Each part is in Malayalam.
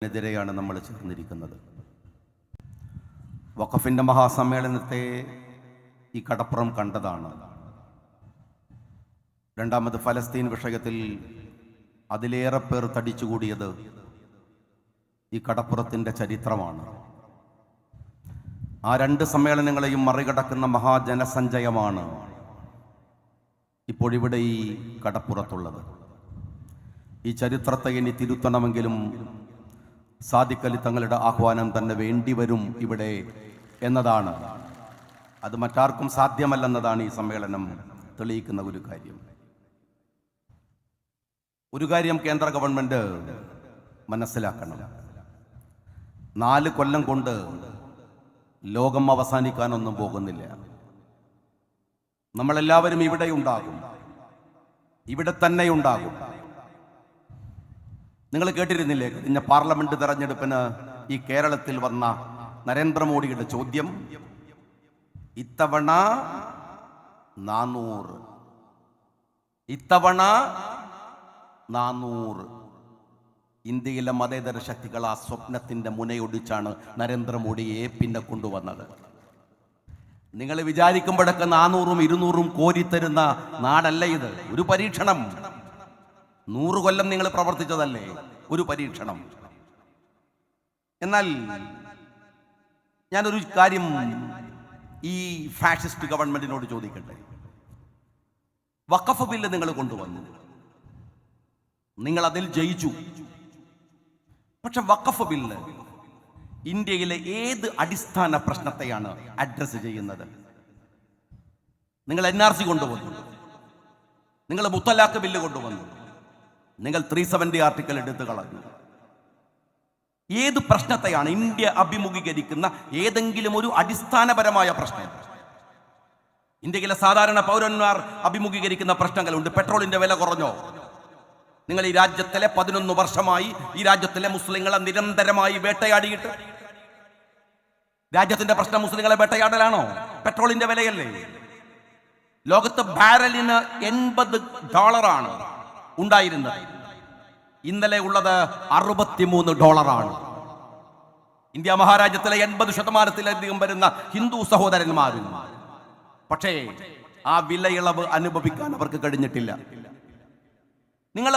എതിരെയാണ് നമ്മൾ ചേർന്നിരിക്കുന്നത്. വഖഫിൻ്റെ മഹാസമ്മേളനത്തെ ഈ കടപ്പുറം കണ്ടതാണ്. രണ്ടാമത് ഫലസ്തീൻ വിഷയത്തിൽ അതിലേറെ പേർ തടിച്ചുകൂടിയത് ഈ കടപ്പുറത്തിൻ്റെ ചരിത്രമാണ്. ആ രണ്ട് സമ്മേളനങ്ങളെയും മറികടക്കുന്ന മഹാജനസഞ്ചയമാണ് ഇപ്പോഴിവിടെ ഈ കടപ്പുറത്തുള്ളത്. ഈ ചരിത്രത്തെ ഇനി തിരുത്തണമെങ്കിലും സാദിഖ് അലി തങ്ങളുടെ ആഹ്വാനം തന്നെ വേണ്ടിവരും ഇവിടെ എന്നതാണ്. അത് മറ്റാർക്കും സാധ്യമല്ലെന്നതാണ് ഈ സമ്മേളനം തെളിയിക്കുന്ന ഒരു കാര്യം. ഒരു കാര്യം കേന്ദ്ര ഗവൺമെന്റ് മനസ്സിലാക്കണം. 4 കൊല്ലം കൊണ്ട് ലോകം അവസാനിക്കാനൊന്നും പോകുന്നില്ല. നമ്മളെല്ലാവരും ഇവിടെ ഉണ്ടാകും, ഇവിടെ തന്നെ ഉണ്ടാകും. നിങ്ങൾ കേട്ടിരുന്നില്ലേ കഴിഞ്ഞ പാർലമെന്റ് തെരഞ്ഞെടുപ്പിന് ഈ കേരളത്തിൽ വന്ന നരേന്ദ്രമോദിയുടെ ചോദ്യം? ഇത്തവണ 400, ഇത്തവണ 400. ഇന്ത്യയിലെ മതേതര ശക്തികൾ ആ സ്വപ്നത്തിന്റെ മുനയൊടിച്ചാണ് നരേന്ദ്രമോദിയെ പിന്നെ കൊണ്ടുവന്നത്. നിങ്ങൾ വിചാരിക്കുമ്പോഴൊക്കെ 400ഉം 200ഉം കോരിത്തരുന്ന നാടല്ല ഇത്. ഒരു പരീക്ഷണം. 100 കൊല്ലം നിങ്ങൾ പ്രവർത്തിച്ചതല്ലേ, ഒരു പരീക്ഷണം. എന്നാൽ ഞാനൊരു കാര്യം ഈ ഫാഷിസ്റ്റ് ഗവൺമെന്റിനോട് ചോദിക്കട്ടെ. വഖഫ് ബില്ല് നിങ്ങൾ കൊണ്ടുവന്നു, നിങ്ങൾ അതിൽ ജയിച്ചു. പക്ഷെ വഖഫ് ബില്ല് ഇന്ത്യയിലെ ഏത് അടിസ്ഥാന പ്രശ്നത്തെയാണ് അഡ്രസ് ചെയ്യുന്നത്? നിങ്ങൾ NRC കൊണ്ടുവന്നു, നിങ്ങൾ മുത്തലാഖ് ബില്ല് കൊണ്ടുവന്നു, നിങ്ങൾ 370 ആർട്ടിക്കിൾ എടുത്തു കളഞ്ഞു. ഏത് പ്രശ്നത്തെയാണ് ഇന്ത്യ അഭിമുഖീകരിക്കുന്ന ഏതെങ്കിലും ഒരു അടിസ്ഥാനപരമായ പ്രശ്നം? ഇന്ത്യയിലെ സാധാരണ പൗരന്മാർ അഭിമുഖീകരിക്കുന്ന പ്രശ്നങ്ങളുണ്ട്. പെട്രോളിന്റെ വില കുറഞ്ഞോ? നിങ്ങൾ ഈ രാജ്യത്തിലെ 11 വർഷമായി ഈ രാജ്യത്തിലെ മുസ്ലിങ്ങളെ നിരന്തരമായി വേട്ടയാടിയിട്ട് രാജ്യത്തിന്റെ പ്രശ്നം മുസ്ലിങ്ങളെ വേട്ടയാടലാണോ? പെട്രോളിന്റെ വിലയല്ലേ? ലോകത്ത് ബാരലിന് $80 ഉണ്ടായിരുന്നത്. ഇന്നലെ ഉള്ളത് $63. ഇന്ത്യ മഹാരാജ്യത്തിലെ 80% വരുന്ന ഹിന്ദു സഹോദരന്മാരും. പക്ഷേ ആ വിലയിളവ് അനുഭവിക്കാൻ അവർക്ക് കഴിഞ്ഞിട്ടില്ല. നിങ്ങൾ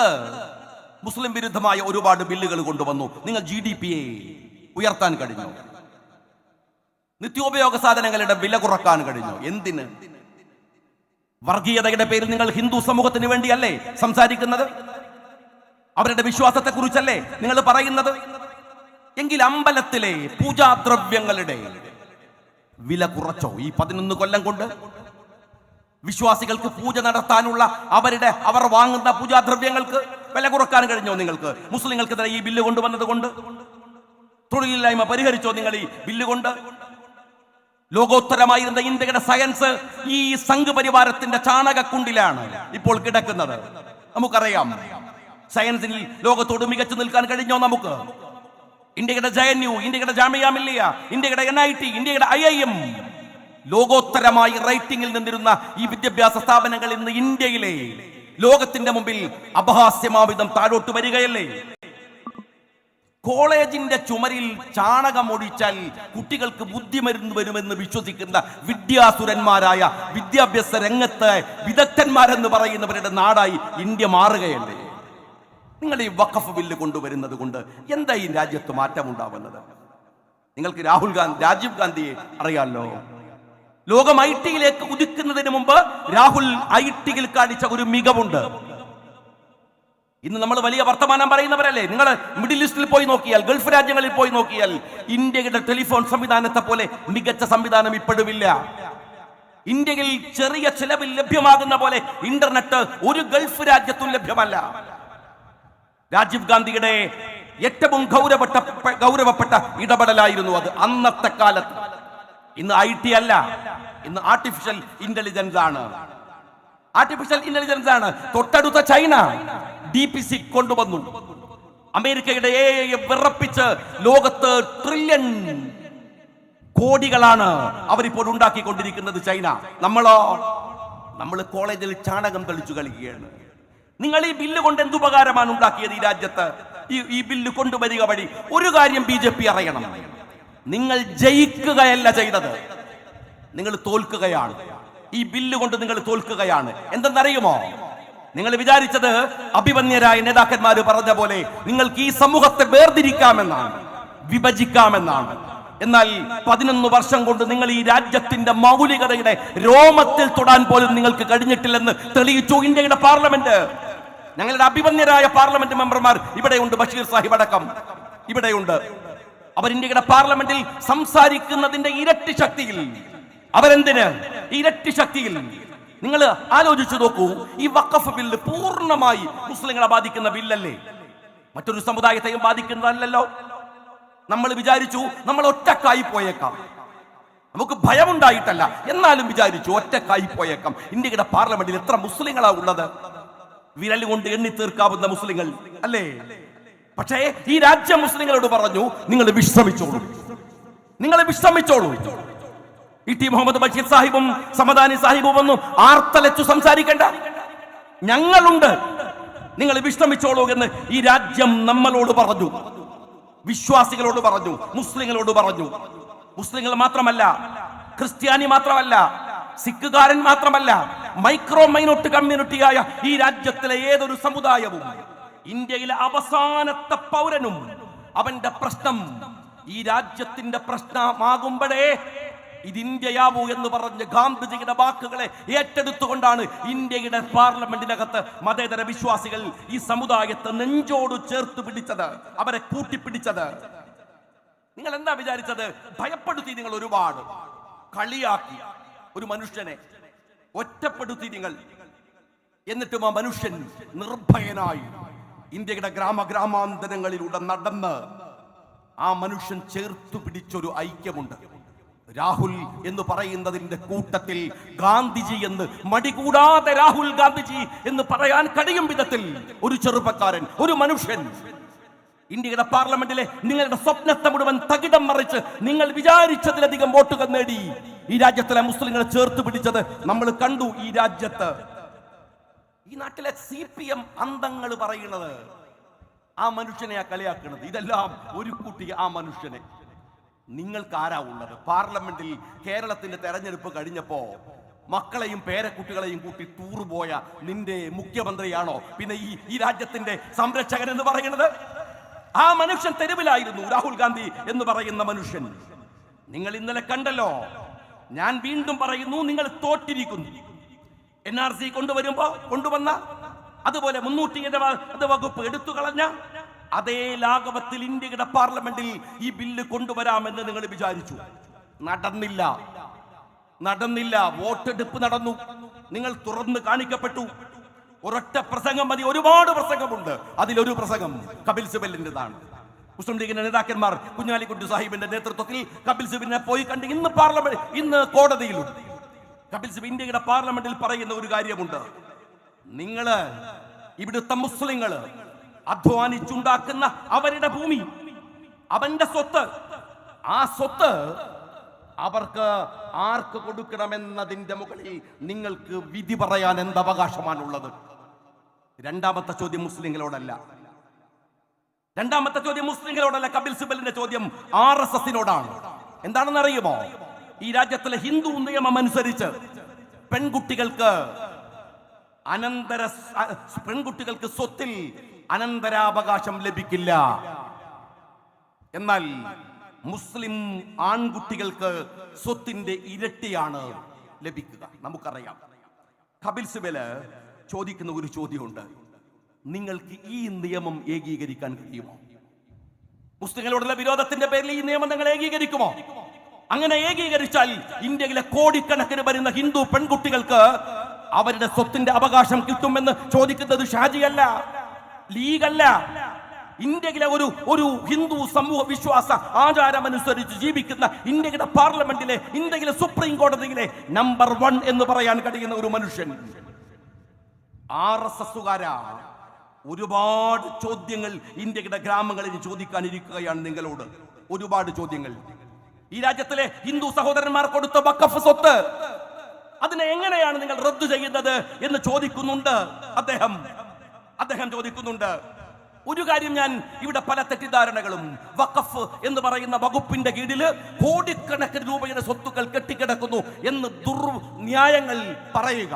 മുസ്ലിം വിരുദ്ധമായ ഒരുപാട് ബില്ലുകൾ കൊണ്ടുവന്നു. നിങ്ങൾ GDP-യെ ഉയർത്താൻ കഴിഞ്ഞു. നിത്യോപയോഗ സാധനങ്ങളുടെ വില കുറക്കാൻ കഴിഞ്ഞു. എന്തിന്? വർഗീയതയുടെ പേരിൽ നിങ്ങൾ ഹിന്ദു സമൂഹത്തിന് വേണ്ടിയല്ലേ സംസാരിക്കുന്നത്? അവരുടെ വിശ്വാസത്തെ കുറിച്ചല്ലേ നിങ്ങൾ പറയുന്നത്? എങ്കിൽ അമ്പലത്തിലെ പൂജാദ്രവ്യങ്ങളുടെ വില കുറച്ചോ ഈ 11 കൊല്ലം കൊണ്ട്? വിശ്വാസികൾക്ക് പൂജ നടത്താനുള്ള അവർ വാങ്ങുന്ന പൂജാദ്രവ്യങ്ങൾക്ക് വില കുറക്കാൻ കഴിഞ്ഞോ നിങ്ങൾക്ക്? മുസ്ലിങ്ങൾക്കെതിരെ ഈ ബില്ല് കൊണ്ടുവന്നത് കൊണ്ട് തൊഴിലില്ലായ്മ പരിഹരിച്ചോ നിങ്ങൾ ഈ ബില്ല് കൊണ്ട്? ലോകോത്തരമായിരുന്ന ഇന്ത്യയുടെ സയൻസ് ഈ സംഘപരിവാരത്തിന്റെ ചാണകക്കുണ്ടിലാണ് ഇപ്പോൾ കിടക്കുന്നത്. നമുക്കറിയാം, സയൻസിൽ ലോകത്തോട് മികച്ചു നിൽക്കാൻ കഴിഞ്ഞോ നമുക്ക്? ഇന്ത്യയുടെ JNU, ഇന്ത്യയുടെ ജാമിയ മില്ലിയ, ഇന്ത്യയുടെ NIT, ഇന്ത്യയുടെ IIM, ലോകോത്തരമായി റേറ്റിംഗിൽ നിന്നിരുന്ന ഈ വിദ്യാഭ്യാസ സ്ഥാപനങ്ങൾ ഇന്ന് ഇന്ത്യയിലെ ലോകത്തിന്റെ മുമ്പിൽ അപഹാസ്യമാവിധം താഴോട്ട് വരികയല്ലേ? കോളേജിന്റെ ചുമരിൽ ചാണകമൊഴിച്ചാൽ കുട്ടികൾക്ക് ബുദ്ധിമരുന്ന് വരുമെന്ന് വിശ്വസിക്കുന്ന വിദ്യാസുരന്മാരായ വിദ്യാഭ്യാസ രംഗത്ത് വിദഗ്ധന്മാരെന്ന് പറയുന്നവരുടെ നാടായി ഇന്ത്യ മാറുകയല്ലേ? നിങ്ങൾ ഈ വഖഫ് ബില്ല് കൊണ്ടുവരുന്നത് കൊണ്ട് എന്താ ഈ രാജ്യത്ത് മാറ്റമുണ്ടാവുന്നത്? നിങ്ങൾക്ക് രാജീവ് ഗാന്ധിയെ അറിയാമല്ലോ. ലോകം IT-യിലേക്ക് ഉദിക്കുന്നതിന് മുമ്പ് രാഹുൽ IT-യിൽ കാണിച്ച ഒരു മികവുണ്ട്. ഇന്ന് നമ്മൾ വലിയ വർത്തമാനം പറയുന്നവരല്ലേ. നിങ്ങൾ മിഡിൽ ഈസ്റ്റിൽ പോയി നോക്കിയാൽ, ഗൾഫ് രാജ്യങ്ങളിൽ പോയി നോക്കിയാൽ ഇന്ത്യയുടെ ടെലിഫോൺ സംവിധാനത്തെ പോലെ മികച്ച സംവിധാനം ഇപ്പോഴുമില്ല. ഇന്ത്യയിൽ ചെറിയ ചിലവിൽ ലഭ്യമാകുന്ന പോലെ ഇന്റർനെറ്റ് ഒരു ഗൾഫ് രാജ്യത്തും ലഭ്യമല്ല. രാജീവ് ഗാന്ധിയുടെ ഏറ്റവും ഗൗരവപ്പെട്ട ഇടപെടലായിരുന്നു അത് അന്നത്തെ കാലത്ത്. ഇന്ന് IT അല്ല, ഇന്ന് ആർട്ടിഫിഷ്യൽ ഇന്റലിജൻസ് ആണ്. തൊട്ടടുത്ത ചൈന DPC കൊണ്ടുവന്നു. അമേരിക്കയുടെ AI വിറപ്പിച്ച് ലോകത്ത് ട്രില്യൺ കോടികളാണ് അവരിപ്പോൾ ഉണ്ടാക്കിക്കൊണ്ടിരിക്കുന്നത് ചൈന. നമ്മൾ കോളേജിൽ ചാണകം തെളിച്ചു കളിക്കുകയാണ്. നിങ്ങൾ ഈ ബില്ല് കൊണ്ട് എന്തുപകാരമാണ് ഉണ്ടാക്കിയത് ഈ രാജ്യത്ത്? ഈ ബില്ല് കൊണ്ടുവരിക വഴി ഒരു കാര്യം BJP അറിയണം, നിങ്ങൾ ജയിക്കുകയല്ല ചെയ്തത്, നിങ്ങൾ തോൽക്കുകയാണ്. ഈ ബില്ല് കൊണ്ട് നിങ്ങൾ തോൽക്കുകയാണ്. എന്തെന്നറിയുമോ? നിങ്ങൾ വിചാരിച്ചത് അഭിമന്യരായ നേതാക്കന്മാർ പറഞ്ഞ പോലെ നിങ്ങൾക്ക് ഈ സമൂഹത്തെ വേർതിരിക്കാമെന്നാണ്, വിഭജിക്കാമെന്നാണ്. എന്നാൽ 11 വർഷം കൊണ്ട് നിങ്ങൾ ഈ രാജ്യത്തിന്റെ മൗലികതയുടെ രോമത്തിൽ തൊടാൻ പോലും നിങ്ങൾക്ക് കഴിഞ്ഞിട്ടില്ലെന്ന് തെളിയിച്ചു ഇന്ത്യയുടെ പാർലമെന്റ്. ഞങ്ങളുടെ അഭിമന്യരായ പാർലമെന്റ് മെമ്പർമാർ ഇവിടെയുണ്ട്, ബഷീർ സാഹിബ് അടക്കം ഇവിടെയുണ്ട്. അവർ ഇന്ത്യയുടെ പാർലമെന്റിൽ സംസാരിക്കുന്നതിന്റെ ഇരട്ടി ശക്തിയിൽ, അവരെന്തിന് ഇരട്ടി ശക്തിയിൽ? നിങ്ങൾ ആലോചിച്ചു നോക്കൂ, ഈ വഖഫ് ബില്ല് പൂർണ്ണമായി മുസ്ലിങ്ങളെ ബാധിക്കുന്ന ബില്ലല്ലേ, മറ്റൊരു സമുദായത്തെയും ബാധിക്കുന്നതല്ലല്ലോ. നമ്മൾ വിചാരിച്ചു നമ്മൾ ഒറ്റക്കായി പോയേക്കാം, നമുക്ക് ഭയമുണ്ടായിട്ടല്ല, എന്നാലും വിചാരിച്ചു ഒറ്റക്കായി പോയേക്കാം. ഇന്ത്യയുടെ പാർലമെന്റിൽ എത്ര മുസ്ലിങ്ങളാ ഉള്ളത്? വിരൽ കൊണ്ട് എണ്ണി തീർക്കാവുന്ന മുസ്ലിങ്ങൾ അല്ലേ? പക്ഷേ ഈ രാജ്യം മുസ്ലിങ്ങളോട് പറഞ്ഞു, നിങ്ങൾ വിശ്രമിച്ചോളൂ, നിങ്ങൾ വിശ്രമിച്ചോളൂ. ടി മുഹമ്മദ് ബഷീർ സാഹിബും സമദാനി സാഹിബും ഒന്നും ആർത്തലച്ചു സംസാരിക്കേണ്ട, ഞങ്ങളുണ്ട്, നിങ്ങൾ വിശ്രമിച്ചോളൂ എന്ന് ഈ രാജ്യം നമ്മളോട് പറഞ്ഞു, വിശ്വാസികളോട് പറഞ്ഞു, മുസ്ലിങ്ങളോട് പറഞ്ഞു. മുസ്ലിങ്ങൾ മാത്രമല്ല, ക്രിസ്ത്യാനി മാത്രമല്ല, സിഖുകാരൻ മാത്രമല്ല, മൈക്രോ മൈനോറിറ്റി കമ്മ്യൂണിറ്റിയായ ഈ രാജ്യത്തിലെ ഏതൊരു സമുദായവും, ഇന്ത്യയിലെ അവസാനത്തെ പൗരനും അവന്റെ പ്രശ്നം ഈ രാജ്യത്തിന്റെ പ്രശ്നമാകുമ്പോഴേ ഇത് ഇന്ത്യയാവൂ എന്ന് പറഞ്ഞ് ഗാന്ധിജിയുടെ വാക്കുകളെ ഏറ്റെടുത്തുകൊണ്ടാണ് ഇന്ത്യയുടെ പാർലമെന്റിനകത്ത് മതേതര വിശ്വാസികൾ ഈ സമുദായത്തെ നെഞ്ചോട് ചേർത്ത് പിടിച്ചത്, അവരെ കൂട്ടിപ്പിടിച്ചത്. നിങ്ങൾ എന്താ വിചാരിച്ചത്? ഭയപ്പെടുത്തി, നിങ്ങൾ ഒരുപാട് കളിയാക്കി ഒരു മനുഷ്യനെ, ഒറ്റപ്പെടുത്തി നിങ്ങൾ. എന്നിട്ടും ആ മനുഷ്യൻ നിർഭയനായി ഇന്ത്യയുടെ ഗ്രാമാന്തരങ്ങളിലൂടെ നടന്ന് ആ മനുഷ്യൻ ചേർത്തു പിടിച്ചൊരു ഐക്യമുണ്ട്. രാഹുൽ എന്ന് പറയുന്നതിന്റെ കൂട്ടത്തിൽ ഗാന്ധിജി എന്ന് മടികൂടാതെ രാഹുൽ ഗാന്ധിജി എന്ന് പറയാൻ കഴിയും വിധത്തിൽ ഒരു ചെറുപ്പക്കാരൻ, ഒരു മനുഷ്യൻ ഇന്ത്യയുടെ പാർലമെന്റിലെ നിങ്ങളുടെ സ്വപ്നത്തെ മുഴുവൻ തകിടം മറിച്ച് നിങ്ങൾ വിചാരിച്ചതിലധികം വോട്ടുകൾ നേടി ഈ രാജ്യത്തിലെ മുസ്ലിങ്ങളെ ചേർത്ത് പിടിച്ചത് നമ്മൾ കണ്ടു. ഈ രാജ്യത്ത്, ഈ നാട്ടിലെ CPM അന്തങ്ങൾ പറയുന്നത് ആ മനുഷ്യനെ കളിയാക്കുന്നത്, ഇതെല്ലാം ഒരു കൂട്ടി ആ മനുഷ്യനെ. നിങ്ങൾക്ക് ആരാ ഉള്ളത് പാർലമെന്റിൽ? കേരളത്തിന്റെ തെരഞ്ഞെടുപ്പ് കഴിഞ്ഞപ്പോ മക്കളെയും പേരക്കുട്ടികളെയും കൂട്ടി ടൂർ പോയ നിന്റെ മുഖ്യമന്ത്രിയാണോ പിന്നെ ഈ രാജ്യത്തിന്റെ സംരക്ഷകൻ എന്ന് പറയുന്നത്? ആ മനുഷ്യൻ തെരുവിലായിരുന്നു, രാഹുൽ ഗാന്ധി എന്ന് പറയുന്ന മനുഷ്യൻ. നിങ്ങൾ ഇന്നലെ കണ്ടല്ലോ. ഞാൻ വീണ്ടും പറയുന്നു, നിങ്ങൾ തോറ്റിരിക്കുന്നു. NRC കൊണ്ടുവന്ന അതുപോലെ 307 വകുപ്പ് എടുത്തു കളഞ്ഞ അതേ ലാഘവത്തിൽ ഇന്ത്യയുടെ പാർലമെന്റിൽ ഈ ബില്ല് കൊണ്ടുവരാമെന്ന് നിങ്ങൾ വിചാരിച്ചു. നടന്നില്ല. വോട്ടെടുപ്പ് നടന്നു, നിങ്ങൾ തുറന്ന് കാണിക്കപ്പെട്ടു. ഒരൊറ്റ പ്രസംഗം മതി, ഒരുപാട് പ്രസംഗമുണ്ട്. അതിലൊരു പ്രസംഗം കപിൽ സിബലിൻ്റെതാണ്. മുസ്ലിം ലീഗിന്റെ നേതാക്കന്മാർ കുഞ്ഞാലിക്കുട്ടി സാഹിബിന്റെ നേതൃത്വത്തിൽ കപിൽ സിബിനെ പോയി കണ്ട് ഇന്ന് കോടതിയിലും കപിൽ സിബ് ഇന്ത്യയുടെ പാർലമെന്റിൽ പറയുന്ന ഒരു കാര്യമുണ്ട്. നിങ്ങള് ഇവിടുത്തെ മുസ്ലിങ്ങള് അധ്വാനിച്ചുണ്ടാക്കുന്ന അവരുടെ ഭൂമി, അവന്റെ സ്വത്ത്, ആ സ്വത്ത് അവർക്ക് ആർക്ക് കൊടുക്കണമെന്നതിന്റെ മുകളിൽ നിങ്ങൾക്ക് വിധി പറയാൻ എന്ത് അവകാശമാണുള്ളത്? രണ്ടാമത്തെ ചോദ്യം മുസ്ലിങ്ങളോടല്ല. കപിൽ സിബലിന്റെ ചോദ്യം RSSനോടാണ്. എന്താണെന്ന് അറിയുമോ? ഈ രാജ്യത്തിലെ ഹിന്ദു നിയമം അനുസരിച്ച് പെൺകുട്ടികൾക്ക് സ്വത്തിൽ അനന്തരാവകാശം ലഭിക്കില്ല. എന്നാൽ മുസ്ലിം ആൺകുട്ടികൾക്ക് സ്വത്തിന്റെ ഇരട്ടിയാണ് ലഭിക്കുക. നമുക്കറിയാം. കപിൽ സിബൽ ചോദിക്കുന്ന ഒരു ചോദ്യമുണ്ട്, നിങ്ങൾക്ക് ഈ നിയമം ഏകീകരിക്കാൻ കഴിയുമോ? മുസ്ലിങ്ങളോടുള്ള വിരോധത്തിന്റെ പേരിൽ ഈ നിയമം നിങ്ങൾ ഏകീകരിക്കുമോ? അങ്ങനെ ഏകീകരിച്ചാൽ ഇന്ത്യയിലെ കോടിക്കണക്കിന് വരുന്ന ഹിന്ദു പെൺകുട്ടികൾക്ക് അവരുടെ സ്വത്തിന്റെ അവകാശം കിട്ടുമെന്ന് ചോദിക്കുന്നത് ഷാജിയല്ല, ലീഗല്ല. ഇന്ത്യയിലെ ഒരു ഹിന്ദു സമൂഹ വിശ്വാസ ആചാരമനുസരിച്ച് ജീവിക്കുന്ന ഇന്ത്യയുടെ പാർലമെന്റിലെ, ഇന്ത്യയിലെ സുപ്രീം കോടതിയിലെ നമ്പർ 1 എന്ന് പറയാൻ കഴിയുന്ന ഒരു മനുഷ്യൻ. RSSകാരാ ഒരുപാട് ചോദ്യങ്ങൾ ഇന്ത്യയുടെ ഗ്രാമങ്ങളിൽ ചോദിക്കാനിരിക്കുകയാണ് നിങ്ങളോട്. ഒരുപാട് ചോദ്യങ്ങൾ. ഈ രാജ്യത്തിലെ ഹിന്ദു സഹോദരന്മാർ കൊടുത്ത വഖഫ് സ്വത്ത്, അതിനെ എങ്ങനെയാണ് നിങ്ങൾ റദ്ദു ചെയ്യുന്നത് എന്ന് ചോദിക്കുന്നുണ്ട് അദ്ദേഹം ചോദിക്കുന്നുണ്ട്. ഒരു കാര്യം ഞാൻ ഇവിടെ പല തെറ്റിദ്ധാരണകളും, വഖഫ് എന്ന് പറയുന്ന വകുപ്പിന്റെ കീഴിൽ കോടിക്കണക്കിന് രൂപയുടെ സ്വത്തുക്കൾ കെട്ടിക്കിടക്കുന്നു എന്ന് ദുർന്യായങ്ങൾ പറയുക.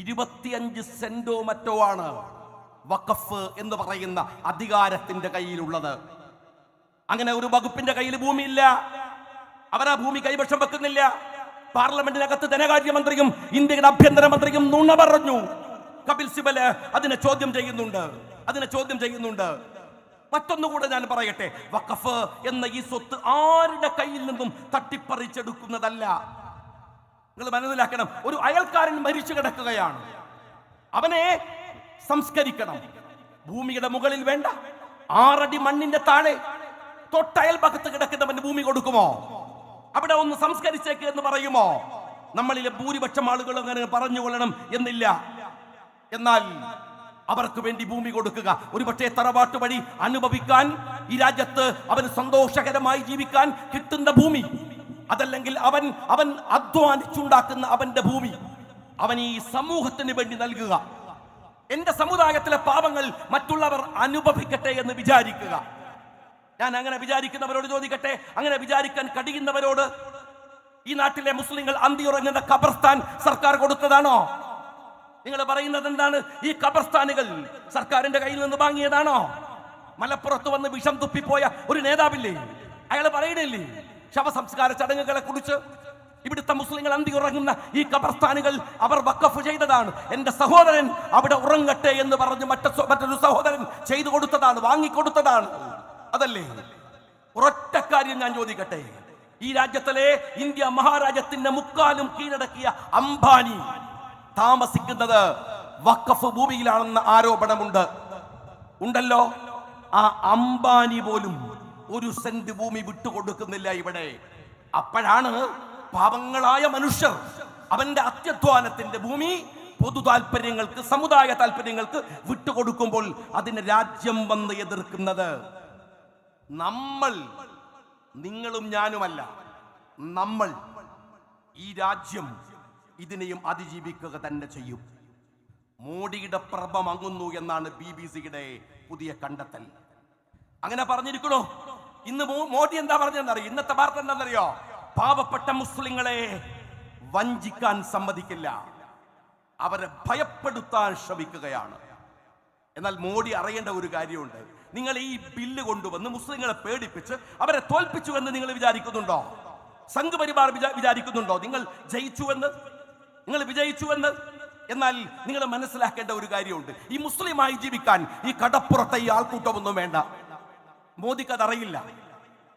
25 സെന്റോ മറ്റോ ആണ് വഖഫ് എന്ന് പറയുന്ന അധികാരത്തിന്റെ കയ്യിലുള്ളത്. അങ്ങനെ ഒരു വകുപ്പിന്റെ കയ്യിൽ ഭൂമിയില്ല. അവരാ ഭൂമി കൈവശം വെക്കുന്നില്ല. പാർലമെന്റിനകത്ത് ധനകാര്യമന്ത്രിയും ഇന്ത്യയുടെ ആഭ്യന്തരമന്ത്രിയും നുണ പറഞ്ഞു. കപിൽ സിബൽ അതിനെ ചോദ്യം ചെയ്യുന്നുണ്ട്. മറ്റൊന്നുകൂടെ ഞാൻ പറയട്ടെ, വഖഫ് എന്ന ഈ സ്വത്ത് ആരുടെ കയ്യിൽ നിന്നും തട്ടിപ്പറിച്ചെടുക്കുന്നതല്ല. നിങ്ങൾ മനസ്സിലാക്കണം, ഒരു അയൽക്കാരൻ മരിച്ചു കിടക്കുകയാണ്, അവനെ സംസ്കരിക്കണം. ഭൂമിയുടെ മുകളിൽ വേണ്ട, 6 അടി മണ്ണിന്റെ താഴെ തൊട്ടയൽ ഭാഗത്ത് കിടക്കുന്നവന് ഭൂമി കൊടുക്കുമോ? അവിടെ ഒന്ന് സംസ്കരിച്ചേക്ക് എന്ന് പറയുമോ? നമ്മളിലെ ഭൂരിപക്ഷം ആളുകൾ അങ്ങനെ പറഞ്ഞുകൊള്ളണം എന്നില്ല. എന്നാൽ അവർക്ക് വേണ്ടി ഭൂമി കൊടുക്കുക, ഒരുപക്ഷെ തറവാട്ട് വഴി അനുഭവിക്കാൻ ഈ രാജ്യത്ത് അവന് സന്തോഷകരമായി ജീവിക്കാൻ കിട്ടുന്ന ഭൂമി, അതല്ലെങ്കിൽ അവൻ അധ്വാനിച്ചുണ്ടാക്കുന്ന അവന്റെ ഭൂമി അവൻ ഈ സമൂഹത്തിന് വേണ്ടി നൽകുക. എന്റെ സമുദായത്തിലെ പാവങ്ങൾ മറ്റുള്ളവർ അനുഭവിക്കട്ടെ എന്ന് വിചാരിക്കുക. ഞാൻ അങ്ങനെ വിചാരിക്കുന്നവരോട് ചോദിക്കട്ടെ, അങ്ങനെ വിചാരിക്കാൻ കഴിയുന്നവരോട്, ഈ നാട്ടിലെ മുസ്ലിങ്ങൾ അന്തിയുറങ്ങുന്ന ഖബർസ്ഥാൻ സർക്കാർ കൊടുത്തതാണോ? നിങ്ങൾ പറയുന്നത് എന്താണ്? ഈ ഖബർസ്ഥാനുകൾ സർക്കാരിന്റെ കയ്യിൽ നിന്ന് വാങ്ങിയതാണോ? മലപ്പുറത്ത് വന്ന് വിഷം തുപ്പിപ്പോയ ഒരു നേതാവില്ലേ, അയാൾ പറയണില്ലേ ശവസംസ്കാര ചടങ്ങുകളെ കുറിച്ച്? ഇവിടുത്തെ മുസ്ലിങ്ങൾ അന്തിയുറങ്ങുന്ന ഈ ഖബർസ്ഥാനുകൾ അവർ വഖഫ് ചെയ്തതാണ്. എന്റെ സഹോദരൻ അവിടെ ഉറങ്ങട്ടെ എന്ന് പറഞ്ഞ് മറ്റൊരു സഹോദരൻ ചെയ്തു കൊടുത്തതാണ്, വാങ്ങിക്കൊടുത്തതാണ്. അതല്ലേ? ഒരൊറ്റ കാര്യം ഞാൻ ചോദിക്കട്ടെ, ഈ രാജ്യത്തിലെ ഇന്ത്യ മഹാരാജ്യത്തിന്റെ മുക്കാലും കീഴടക്കിയ അംബാനി താമസിക്കുന്നത് വഖഫ് ഭൂമിയിലാണെന്ന ഉണ്ടല്ലോ. ആ അംബാനി പോലും 1 സെന്റ് ഭൂമി വിട്ടുകൊടുക്കുന്നില്ല ഇവിടെ. അപ്പോഴാണ് പാവങ്ങളായ മനുഷ്യർ അവന്റെ അത്യധ്വാനത്തിന്റെ ഭൂമി പൊതു താല്പര്യങ്ങൾക്ക്, സമുദായ താല്പര്യങ്ങൾക്ക് വിട്ടുകൊടുക്കുമ്പോൾ അതിന് രാജ്യം വന്ന് എതിർക്കുന്നത്. നമ്മൾ, നിങ്ങളും ഞാനുമല്ല, നമ്മൾ, ഈ രാജ്യം ഇതിനെയും അതിജീവിക്കുക തന്നെ ചെയ്യും. മോഡിയുടെ പ്രഭ മങ്ങുന്നു എന്നാണ് BBC-യുടെ പുതിയ കണ്ടെത്തൽ. അങ്ങനെ പറഞ്ഞിരിക്കണോ? ഇന്ന് മോഡി എന്താ പറഞ്ഞെന്നറിയോ? ഇന്നത്തെ വാർത്ത എന്താണെന്നറിയോ? പാവപ്പെട്ട മുസ്ലിങ്ങളെ വഞ്ചിക്കാൻ സമ്മതിക്കില്ല, അവരെ ഭയപ്പെടുത്താൻ ശ്രമിക്കുകയാണ്. എന്നാൽ മോഡി അറിയേണ്ട ഒരു കാര്യമുണ്ട്. നിങ്ങൾ ഈ ബില്ല് കൊണ്ടുവന്ന് മുസ്ലിങ്ങളെ പേടിപ്പിച്ച് അവരെ തോൽപ്പിച്ചു എന്ന് നിങ്ങൾ വിചാരിക്കുന്നുണ്ടോ? സംഘ് പരിവാർ വിചാരിക്കുന്നുണ്ടോ നിങ്ങൾ വിജയിച്ചുവെന്ന്? എന്നാൽ നിങ്ങൾ മനസ്സിലാക്കേണ്ട ഒരു കാര്യമുണ്ട്. ഈ മുസ്ലിമായി ജീവിക്കാൻ ഈ കടപ്പുറത്തെ ഈ ആൾക്കൂട്ടമൊന്നും വേണ്ട. മോദിക്കതറിയില്ല,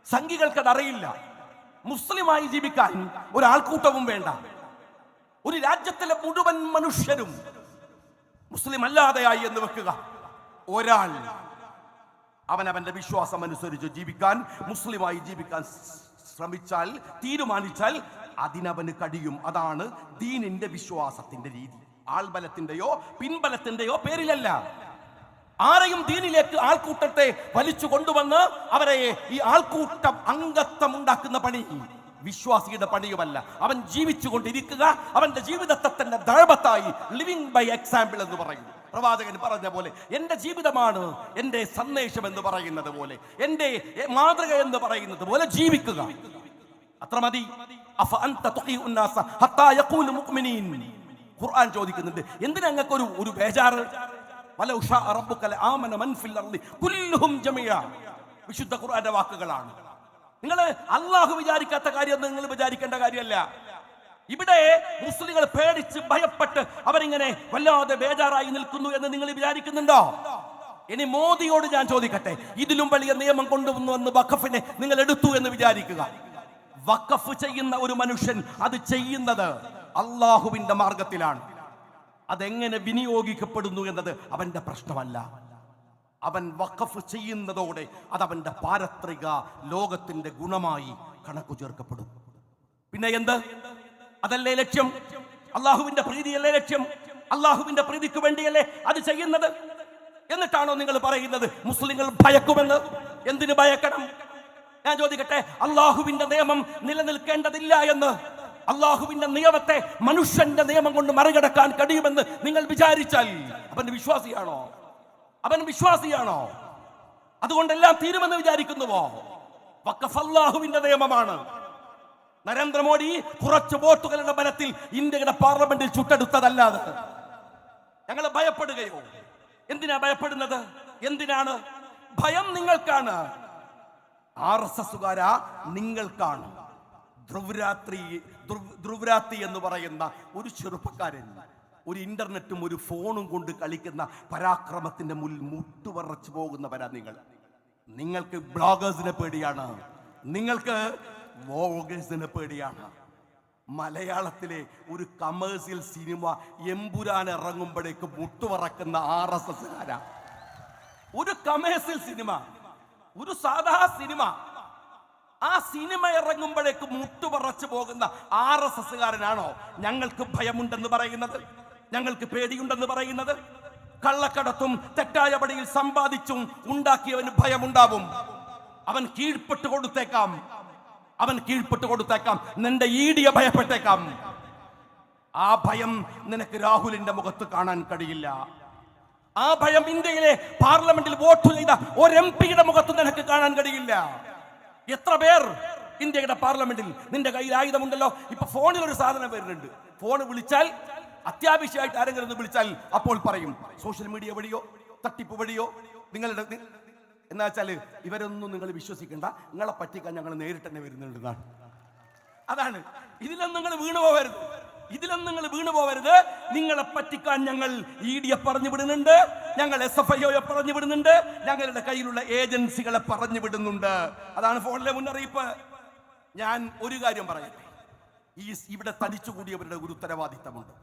സംഘികൾക്കതറിയില്ല. മുസ്ലിമായി ജീവിക്കാൻ ഒരാൾക്കൂട്ടവും വേണ്ട. ഒരു രാജ്യത്തിലെ മുഴുവൻ മനുഷ്യരും മുസ്ലിം അല്ലാതെയായി എന്ന് വെക്കുക. ഒരാൾ അവനവന്റെ വിശ്വാസം അനുസരിച്ച് ജീവിക്കാൻ, മുസ്ലിമായി ജീവിക്കാൻ ശ്രമിച്ചാൽ, തീരുമാനിച്ചാൽ അതിനവന് കഴിയും. അതാണ് ദീനിന്റെ വിശ്വാസത്തിന്റെ രീതി. ആൾബലത്തിന്റെയോ പിൻബലത്തിന്റെയോ പേരിലല്ല. ആരെയും ദീനിലേക്ക് ആൾക്കൂട്ടത്തെ വലിച്ചു കൊണ്ടുവന്ന് അവരെ ഈ ആൾക്കൂട്ടം അംഗത്വം ഉണ്ടാക്കുന്ന പണി വിശ്വാസിയുടെ പണിയുമല്ല. അവൻ ജീവിച്ചുകൊണ്ടിരിക്കുക, അവന്റെ ജീവിതത്തെ തന്നെ ദഴബത്തായി, ലിവിംഗ് ബൈ എക്സാമ്പിൾ എന്ന് പറയും. പ്രവാചകൻ പറഞ്ഞ പോലെ എന്റെ ജീവിതമാണ് എന്റെ സന്ദേശം എന്ന് പറയുന്നത് പോലെ, എന്റെ മാതൃക എന്ന് പറയുന്നത് പോലെ ജീവിക്കുക. അത്ര മതി. ഖുർആൻ ചോദിക്കുന്നുണ്ട്, എന്തിനാ നിങ്ങൾക്ക് ഒരു ബേജാറ്? വിശുദ്ധ ഖുർആന്റെ വാക്കുകളാണ്. നിങ്ങൾ അള്ളാഹു വിചാരിക്കാത്ത കാര്യം നിങ്ങൾ വിചാരിക്കേണ്ട കാര്യമല്ല. ഇവിടെ മുസ്ലിങ്ങൾ പേടിച്ച് ഭയപ്പെട്ട് അവരിങ്ങനെ വല്ലാതെ ബേജാറായി നിൽക്കുന്നു എന്ന് നിങ്ങൾ വിചാരിക്കുന്നുണ്ടോ? ഇനി മോദിയോട് ഞാൻ ചോദിക്കട്ടെ, ഇതിലും വലിയ നിയമം കൊണ്ടുവന്ന് വഖഫിനെ നിങ്ങൾ എടുത്തു എന്ന് വിചാരിക്കുക. വഖഫ് ചെയ്യുന്ന ഒരു മനുഷ്യൻ അത് ചെയ്യുന്നത് അള്ളാഹുവിന്റെ മാർഗത്തിലാണ്. അതെങ്ങനെ വിനിയോഗിക്കപ്പെടുന്നു എന്നത് അവന്റെ പ്രശ്നമല്ല. അവൻ വഖഫ് ചെയ്യുന്നതോടെ അത് അവന്റെ പാരത്രിക ലോകത്തിന്റെ ഗുണമായി കണക്കു ചേർക്കപ്പെടും. പിന്നെ എന്ത്? അതല്ലേ ലക്ഷ്യം? അള്ളാഹുവിന്റെ പ്രീതിയല്ലേ ലക്ഷ്യം? അള്ളാഹുവിന്റെ പ്രീതിക്ക് വേണ്ടിയല്ലേ അത് ചെയ്യുന്നത്? എന്നിട്ടാണോ നിങ്ങൾ പറയുന്നത് മുസ്ലിങ്ങൾ ഭയക്കുമെന്ന്? എന്തിനു ഭയക്കണം? ഞാൻ ചോദിക്കട്ടെ, അള്ളാഹുവിന്റെ നിയമം നിലനിൽക്കേണ്ടതില്ല എന്ന്, അള്ളാഹുവിന്റെ നിയമത്തെ മനുഷ്യന്റെ നിയമം കൊണ്ട് മറികടക്കാൻ കഴിയുമെന്ന് നിങ്ങൾ വിചാരിച്ചാൽ അവന്റെ വിശ്വാസിയാണോ? അവൻ വിശ്വാസിയാണോ? അതുകൊണ്ടെല്ലാം തീരുമെന്ന് വിചാരിക്കുന്നുവോ? വഖഫല്ലാഹുവിന്റെ നിയമമാണ്. നരേന്ദ്രമോദി കുറച്ച് വോട്ടുകളുടെ ബലത്തിൽ ഇന്ത്യയുടെ പാർലമെന്റിൽ ചുട്ടെടുത്തതല്ലാതെ ഞങ്ങൾ ഭയപ്പെടുകയോ? എന്തിനാ ഭയപ്പെടുന്നത്? എന്തിനാണ് ഭയം? നിങ്ങൾക്കാണ്. RSSകാരാ നിങ്ങൾക്കാണ്. ധ്രുവരാത്രി എന്ന് പറയുന്ന ഒരു ചെറുപ്പക്കാരൻ ഒരു ഇന്റർനെറ്റും ഒരു ഫോണും കൊണ്ട് കളിക്കുന്ന പരാക്രമത്തിന്റെ മുന്നിൽ മുട്ടുപറച്ചു പോകുന്നവരാ നിങ്ങൾ. നിങ്ങൾക്ക് ബ്ലോഗേഴ്സിനെ പേടിയാണ്, നിങ്ങൾക്ക് വ്ളോഗേഴ്സിനെ പേടിയാണ്. മലയാളത്തിലെ ഒരു കമേഴ്സ്യൽ സിനിമ എമ്പുരാൻ ഇറങ്ങുമ്പോഴേക്ക് മുട്ടുപറക്കുന്ന RSSകാരാ. ഒരു കമേഴ്സ്യൽ സിനിമ, ഒരു സാധാ സിനിമ, ആ സിനിമ ഇറങ്ങുമ്പോഴേക്ക് മുട്ടുപറച്ചു പോകുന്ന RSSകാരനാണോ ഞങ്ങൾക്ക് ഭയമുണ്ടെന്ന് പറയുന്നത്, ഞങ്ങൾക്ക് പേടിയുണ്ടെന്ന് പറയുന്നത്? കള്ളക്കടത്തും തെറ്റായ പടിയിൽ സമ്പാദിച്ചും ഉണ്ടാക്കിയവന് ഭയമുണ്ടാവും. അവൻ കീഴ്പ്പെട്ടു കൊടുത്തേക്കാം, നിന്റെ ഈടിയെ ഭയപ്പെട്ടേക്കാം. ആ ഭയം നിനക്ക് രാഹുലിന്റെ മുഖത്ത് കാണാൻ കഴിയില്ല. ആ ഭയം ഇന്ത്യയിലെ പാർലമെന്റിൽ വോട്ട് ചെയ്ത ഒരു MP-യുടെ മുഖത്ത് നിനക്ക് കാണാൻ കഴിയില്ല. എത്ര പേർ ഇന്ത്യയുടെ പാർലമെന്റിൽ, നിന്റെ കയ്യിൽ ആയുധമുണ്ടല്ലോ. ഇപ്പൊ ഫോണിൽ ഒരു സാധനം വരുന്നുണ്ട്. ഫോൺ വിളിച്ചാൽ, അത്യാവശ്യമായിട്ട് ആരെങ്കിലും ഒന്ന് വിളിച്ചാൽ അപ്പോൾ പറയും സോഷ്യൽ മീഡിയ വഴിയോ തട്ടിപ്പ് വഴിയോ നിങ്ങളുടെ. എന്നാ വെച്ചാൽ ഇവരൊന്നും നിങ്ങൾ വിശ്വസിക്കേണ്ട, നിങ്ങളെ പറ്റിക്കാൻ ഞങ്ങൾ നേരിട്ട് തന്നെ വരുന്നുണ്ടെന്നാണ്. അതാണ്. ഇതിലൊന്നും നിങ്ങൾ വീണു പോവരുത്. നിങ്ങളെ പറ്റിക്കാൻ ഞങ്ങൾ ED പറഞ്ഞു വിടുന്നുണ്ട്, ഞങ്ങൾ SFIO പറഞ്ഞു വിടുന്നുണ്ട്, ഞങ്ങളുടെ കയ്യിലുള്ള ഏജൻസികളെ പറഞ്ഞു വിടുന്നുണ്ട്. അതാണ് ഫോണിലെ മുന്നറിയിപ്പ്. ഞാൻ ഒരു കാര്യം പറയട്ടെ, ഇവിടെ തടിച്ചുകൂടിയവരുടെ ഒരു ഉത്തരവാദിത്തമുണ്ട്.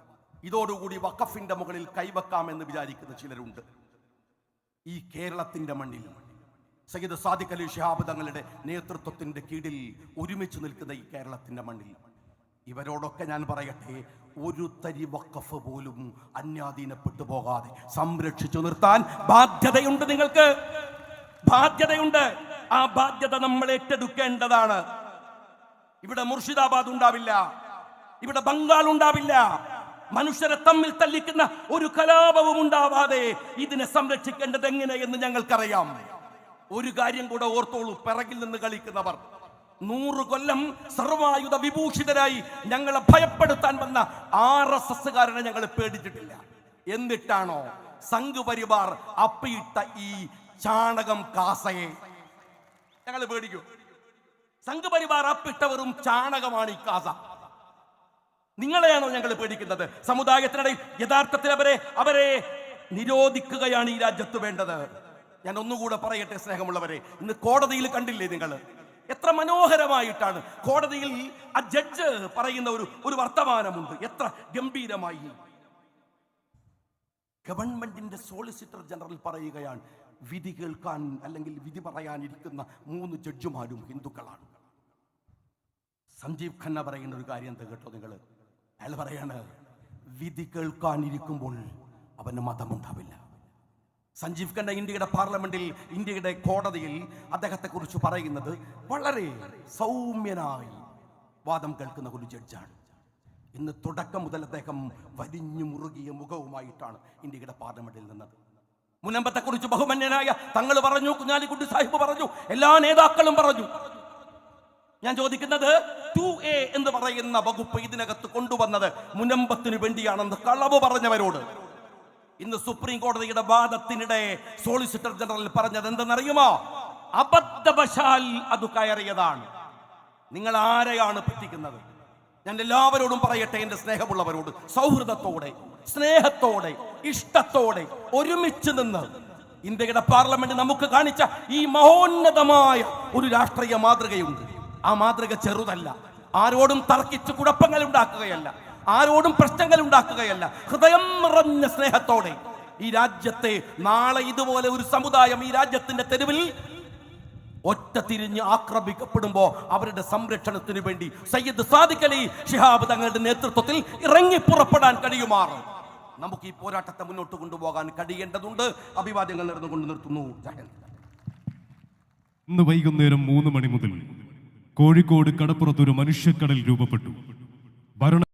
ഇതോടുകൂടി വഖഫിന്റെ മുകളിൽ കൈവെക്കാമെന്ന് വിചാരിക്കുന്ന ചിലരുണ്ട്. ഈ കേരളത്തിന്റെ മണ്ണിൽ സയ്യിദ് സാദിഖ് അലി ശിഹാബ് തങ്ങളുടെ നേതൃത്വത്തിന്റെ കീഴിൽ ഒരുമിച്ച് നിൽക്കുന്ന ഈ കേരളത്തിന്റെ മണ്ണിൽ ഇവരോടൊക്കെ ഞാൻ പറയട്ടെ, ഒരു തരി വഖഫ് പോലും അന്യാധീനപ്പെട്ടു പോകാതെ സംരക്ഷിച്ചു നിർത്താൻ ബാധ്യതയുണ്ട്. നിങ്ങൾക്ക് ബാധ്യതയുണ്ട്. ആ ബാധ്യത നമ്മൾ ഏറ്റെടുക്കേണ്ടതാണ്. ഇവിടെ മുർഷിദാബാദ് ഉണ്ടാവില്ല, ഇവിടെ ബംഗാൾ ഉണ്ടാവില്ല. മനുഷ്യരെ തമ്മിൽ തല്ലിക്കുന്ന ഒരു കലാപവും ഉണ്ടാവാതെ ഇതിനെ സംരക്ഷിക്കേണ്ടത് എങ്ങനെയെന്ന് ഞങ്ങൾക്കറിയാം. ഒരു കാര്യം കൂടെ ഓർത്തോളൂ, പിറകിൽ നിന്ന് കളിക്കുന്നവർ 100 കൊല്ലം സർവായുധ വിഭൂഷിതരായി ഞങ്ങളെ ഭയപ്പെടുത്താൻ വന്ന RSSകാരനെ ഞങ്ങൾ പേടിച്ചിട്ടില്ല. എന്നിട്ടാണോ സംഘ് പരിവാർ അപ്പിയിട്ട ഈ ചാണകം കാസയെ ഞങ്ങൾ പേടിക്കൂ? സംഘ് പരിവാർ അപ്പിട്ടവരും ചാണകമാണ് ഈ കാസ. നിങ്ങളെയാണോ ഞങ്ങൾ പേടിക്കുന്നത്? സമുദായത്തിനിടയിൽ യഥാർത്ഥത്തിൽ അവരെ നിരോധിക്കുകയാണ് ഈ രാജ്യത്ത് വേണ്ടത്. ഞാൻ ഒന്നുകൂടെ പറയട്ടെ സ്നേഹമുള്ളവരെ, ഇന്ന് കോടതിയിൽ കണ്ടില്ലേ നിങ്ങൾ? എത്ര മനോഹരമായിട്ടാണ് കോടതിയിൽ ആ ജഡ്ജ് പറയുന്ന ഒരു വർത്തമാനമുണ്ട്. എത്ര ഗംഭീരമായി. ഗവൺമെന്റിന്റെ സോളിസിറ്റർ ജനറൽ പറയുകയാണ്, വിധി കേൾക്കാൻ അല്ലെങ്കിൽ വിധി പറയാനിരിക്കുന്ന 3 ജഡ്ജിമാരും ഹിന്ദുക്കളാണ്. സഞ്ജീവ് ഖന്ന പറയുന്ന ഒരു കാര്യം എന്താ കേട്ടോ നിങ്ങൾ? അയാൾ പറയാണ്, വിധി കേൾക്കാനിരിക്കുമ്പോൾ അവന് മതമുണ്ടാവില്ല. സഞ്ജീവ് ഖന്ന ഇന്ത്യയുടെ പാർലമെന്റിൽ, ഇന്ത്യയുടെ കോടതിയിൽ അദ്ദേഹത്തെ കുറിച്ച് പറയുന്നത് വളരെ സൗമ്യനായി വാദം കേൾക്കുന്ന ഒരു ജഡ്ജാണ്. ഇന്ന് തുടക്കം മുതൽ അദ്ദേഹം വലിഞ്ഞു മുറുകിയ മുഖവുമായിട്ടാണ് ഇന്ത്യയുടെ പാർലമെന്റിൽ നിന്നത്. മുനമ്പത്തെ കുറിച്ച് ബഹുമാന്യനായ തങ്ങൾ പറഞ്ഞു, കുഞ്ഞാലിക്കുട്ടി സാഹിബ് പറഞ്ഞു, എല്ലാ നേതാക്കളും പറഞ്ഞു. ഞാൻ ചോദിക്കുന്നത് 2A എന്ന് പറയുന്ന വകുപ്പ് ഇതിനകത്ത് കൊണ്ടുവന്നത് മുനമ്പത്തിന് വേണ്ടിയാണെന്ന് കളവ് പറഞ്ഞവരോട് ഇന്ന് സുപ്രീം കോടതിയുടെ വാദത്തിനിടെ സോളിസിറ്റർ ജനറൽ പറഞ്ഞത് എന്തെന്നറിയുമോ? അബദ്ധവശാൽ അത് കയറിയതാണ്. നിങ്ങൾ ആരെയാണ് പറ്റിക്കുന്നത്? ഞാൻ എല്ലാവരോടും പറയട്ടെ, എന്റെ സ്നേഹമുള്ളവരോട്, സൗഹൃദത്തോടെ, സ്നേഹത്തോടെ, ഇഷ്ടത്തോടെ ഒരുമിച്ച് നിന്ന് ഇന്ത്യയുടെ പാർലമെന്റ് നമുക്ക് കാണിച്ച ഈ മഹോന്നതമായ ഒരു രാഷ്ട്രീയ മാതൃകയുണ്ട്. ആ മാതൃക ചെറുതല്ല. ആരോടും തർക്കിച്ച് കുഴപ്പങ്ങൾ ഉണ്ടാക്കുകയല്ല, ആരോടും പ്രശ്നങ്ങൾ ഉണ്ടാക്കുകയല്ല. ഹൃദയം നിറഞ്ഞ സ്നേഹത്തോടെ ഈ രാജ്യത്തെ നാളെ ഇതുപോലെ ഒരു സമുദായം ഈ രാജ്യത്തിന്റെ തെരുവിൽ ഒറ്റ തിരിഞ്ഞ് ആക്രമിക്കപ്പെടുമ്പോ അവരുടെ സംരക്ഷണത്തിന് വേണ്ടി സയ്യിദ് സാദിഖ് അലി ശിഹാബ് തങ്ങളുടെ നേതൃത്വത്തിൽ ഇറങ്ങി പുറപ്പെടാൻ കഴിയുമാറ് നമുക്ക് ഈ പോരാട്ടത്തെ മുന്നോട്ട് കൊണ്ടുപോകാൻ കഴിയേണ്ടതുണ്ട്. അഭിവാദ്യങ്ങൾ നേർന്നുകൊണ്ട് നിർത്തുന്നു. ഇന്ന് വൈകുന്നേരം 3 മണി മുതൽ കോഴിക്കോട് കടപ്പുറത്തൊരു മനുഷ്യക്കടൽ രൂപപ്പെട്ടു.